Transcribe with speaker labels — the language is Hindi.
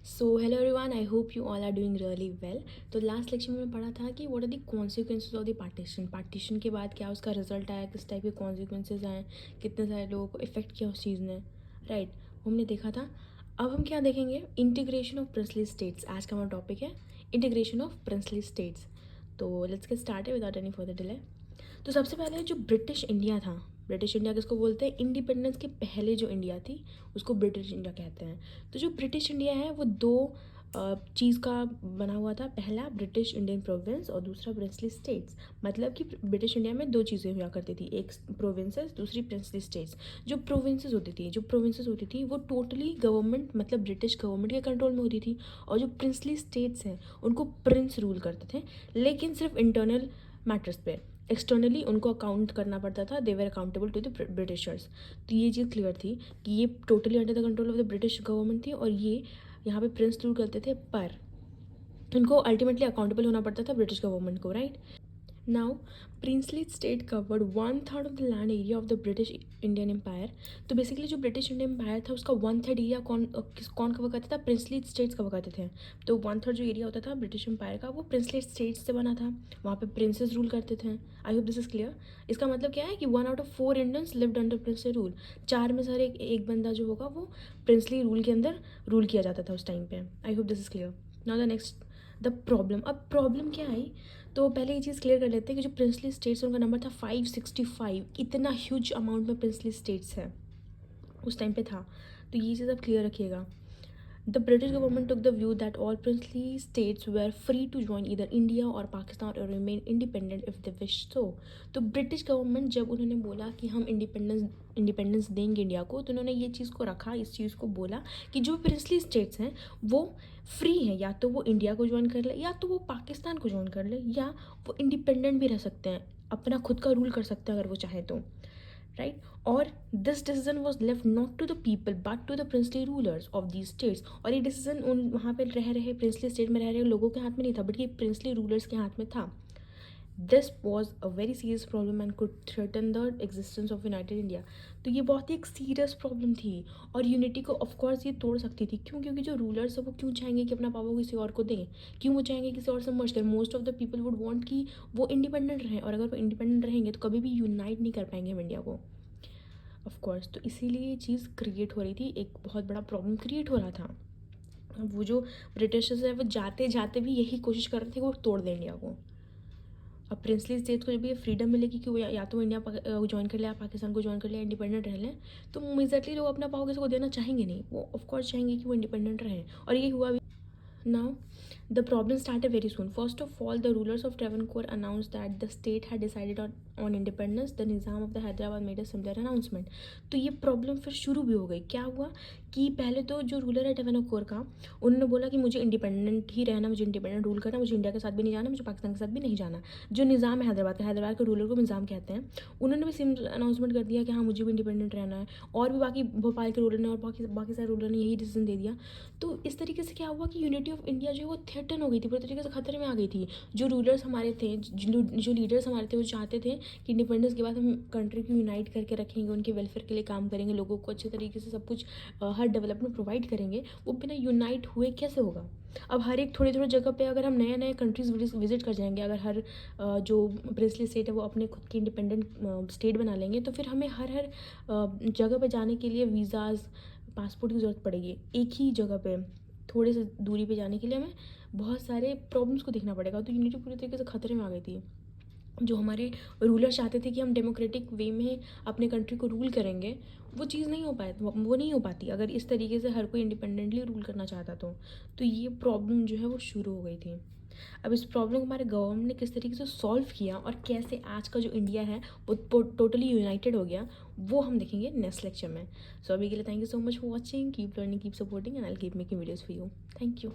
Speaker 1: So hello everyone, I hope you all are doing really well. तो लास्ट लेक्चर में पढ़ा था कि what are the consequences of the partition के बाद क्या उसका रिजल्ट आया, किस टाइप के कॉन्सिक्वेंसेज आए, कितने सारे लोगों को इफेक्ट किया उस चीज़ ने, राइट। वो हमने देखा था। अब हम क्या देखेंगे, इंटीग्रेशन ऑफ प्रिंसली स्टेट्स। आज का हमारा टॉपिक है इंटीग्रेशन ऑफ प्रिंसली स्टेट्स। तो let's get started without any further delay. तो सबसे पहले जो ब्रिटिश इंडिया था, ब्रिटिश इंडिया किसको बोलते हैं, इंडिपेंडेंस के पहले जो इंडिया थी उसको ब्रिटिश इंडिया कहते हैं। तो जो ब्रिटिश इंडिया है वो दो चीज़ का बना हुआ था। पहला ब्रिटिश इंडियन प्रोविंस और दूसरा प्रिंसली स्टेट्स। मतलब कि ब्रिटिश इंडिया में दो चीज़ें हुआ करती थी, एक प्रोविंसेस, दूसरी प्रिंसली स्टेट्स। जो प्रोविंसेस होती थी वो टोटली गवर्नमेंट, मतलब ब्रिटिश गवर्नमेंट के कंट्रोल में होती थी। और जो प्रिंसली स्टेट्स हैं उनको प्रिंस रूल करते थे, लेकिन सिर्फ इंटरनल मैटर्स पे। एक्सटर्नली उनको अकाउंट करना पड़ता था, दे वर अकाउंटेबल टू द ब्रिटिशर्स। तो ये चीज़ क्लियर थी कि ये totally under the control of the British government थी और ये यहाँ पे प्रिंस रूल करते थे, पर इनको अल्टीमेटली अकाउंटेबल होना पड़ता था ब्रिटिश गवर्नमेंट को, right. Now princely state covered 1/3 of the land area of the British Indian empire. तो बेसिकली जो ब्रिटिश इंडियन एम्पायर था उसका 1/3 एरिया कौन कवर करता था, प्रिंसली स्टेट्स कवर करते थे। तो 1/3 जो एरिया होता था ब्रिटिश एम्पायर का वो प्रिंसली स्टेट्स से बना था, वहाँ पे प्रिंसेस रूल करते थे। I hope this is clear. इसका मतलब क्या है कि 1/4 Indians lived under princely rule. चार में से हर एक बंदा जो होगा वो प्रिंसली रूल के अंदर रूल किया जाता था उस टाइम पे। I hope this is clear. Now the next, the problem. अब प्रॉब्लम क्या आई, तो पहले ये चीज़ क्लियर कर लेते हैं कि जो प्रिंसली स्टेट्स उनका नंबर था 565। इतना ह्यूज अमाउंट में प्रिंसली स्टेट्स है उस टाइम पे था। तो ये चीज़ आप क्लियर रखिएगा। The British government took the view that all princely states were free to join either India or Pakistan or remain independent if they wish so। तो ब्रिटिश गवर्नमेंट जब उन्होंने बोला कि हम इंडिपेंडेंस देंगे इंडिया को, तो उन्होंने ये चीज़ को रखा, इस चीज़ को बोला कि जो प्रिंसली स्टेट्स हैं वो फ्री हैं, या तो वो इंडिया को ज्वाइन कर ले, या तो वो पाकिस्तान को ज्वाइन कर ले, या वो इंडिपेंडेंट भी रह सकते हैं, अपना खुद का रूल कर सकते हैं अगर वो चाहें तो, राइट। और this decision was left not to the people but to the princely rulers of these states. और ये डिसीजन उन वहाँ पे रह रहे प्रिंसली स्टेट में रह रहे लोगों के हाथ में नहीं था, बट ये प्रिंसली रूलर्स के हाथ में था। This was a very serious problem and could threaten the existence of United India. तो ये बहुत ही एक सीरियस प्रॉब्लम थी और यूनिटी को ऑफकोर्स ये तोड़ सकती थी। क्यों? क्योंकि जो रूलर्स है वो क्यों चाहेंगे कि अपना पावर किसी और को दें, क्यों वो चाहेंगे किसी और से मर्ज करें। Most of the people would want कि वो इंडिपेंडेंट रहें, और अगर वो इंडिपेंडेंट रहेंगे तो कभी भी यूनाइट नहीं कर पाएंगे हम इंडिया को, ऑफ कोर्स। तो इसीलिए ये चीज़ क्रिएट हो रही थी, एक बहुत बड़ा प्रॉब्लम क्रिएट हो रहा था। अब वो जो ब्रिटिशर्स है वो जाते जाते भी यही कोशिश कर रहे थे कि वो तोड़ दें इंडिया को। अब प्रिंसली स्टेट्स को जब ये फ्रीडम मिलेगी कि वो या तो इंडिया ज्वाइन कर ले, या पाकिस्तान को ज्वाइन कर ले, इंडिपेंडेंट रह लें, तो इमीजिएटली लोग अपना पावर किसी को देना चाहेंगे नहीं, वो ऑफकोर्स चाहेंगे कि वो इंडिपेंडेंट रहें, और ये हुआ भी। Now, the problem started very soon. First of all, the rulers of Travancore announced that the state had decided on independence. The Nizam of the Hyderabad made a similar announcement. तो ये प्रॉब्लम फिर शुरू भी हो गई। क्या हुआ कि पहले तो जो रूलर है ट्रेवनकोर का, उन्होंने बोला कि मुझे इंडिपेंडेंट ही रहना, मुझे इंडिपेंडेंट रूल करना, मुझे इंडिया के साथ भी नहीं जाना, मुझे पाकिस्तान के साथ भी नहीं जाना। जो निज़ाम है हैदराबाद के रूलर को निज़ाम कहते हैं, उन्होंने भी सिमिलर अनाउंसमेंट कर दिया कि हाँ मुझे भी इंडिपेंडेंट रहना है। और भी बाकी भोपाल के रूलर ने और बाकी सारे रूलर ने यही डिसीजन दे दिया। तो इस तरीके से क्या हुआ कि यूनिटी ऑफ इंडिया जो है वो थ्रेटन हो गई थी, पूरी तरीके से खतरे में आ गई थी। जो रूलर्स हमारे थे, जो लीडर्स हमारे थे, वो चाहते थे कि इंडिपेंडेंस के बाद हम कंट्री को यूनाइट करके रखेंगे, उनके वेलफेयर के लिए काम करेंगे, लोगों को अच्छे तरीके से सब कुछ हर डेवलपमेंट प्रोवाइड करेंगे। वो बिना यूनाइट हुए कैसे होगा? अब हर एक थोड़ी थोड़ी जगह पे अगर हम नए नए कंट्रीज़ विजिट कर जाएंगे, अगर हर जो प्रिंसली स्टेट है वो अपने खुद की इंडिपेंडेंट स्टेट बना लेंगे, तो फिर हमें हर हर जगह पे जाने के लिए वीज़ाज़, पासपोर्ट की ज़रूरत पड़ेगी। एक ही जगह पे थोड़े से दूरी पे जाने के लिए हमें बहुत सारे प्रॉब्लम्स को देखना पड़ेगा। तो यूनिटी पूरी तरीके से खतरे में आ गई थी। जो हमारे रूलर चाहते थे कि हम डेमोक्रेटिक वे में अपने कंट्री को रूल करेंगे, वो चीज़ नहीं हो पाए, वो नहीं हो पाती अगर इस तरीके से हर कोई इंडिपेंडेंटली रूल करना चाहता तो ये प्रॉब्लम जो है वो शुरू हो गई थी। अब इस प्रॉब्लम को हमारे गवर्नमेंट ने किस तरीके से सॉल्व किया और कैसे आज का जो इंडिया है वो टोटली यूनाइटेड हो गया, वो हम देखेंगे नेक्स्ट लेक्चर में। सो अभी के लिए thank you so much for watching, keep learning, keep supporting, and I will keep making videos for you. Thank you.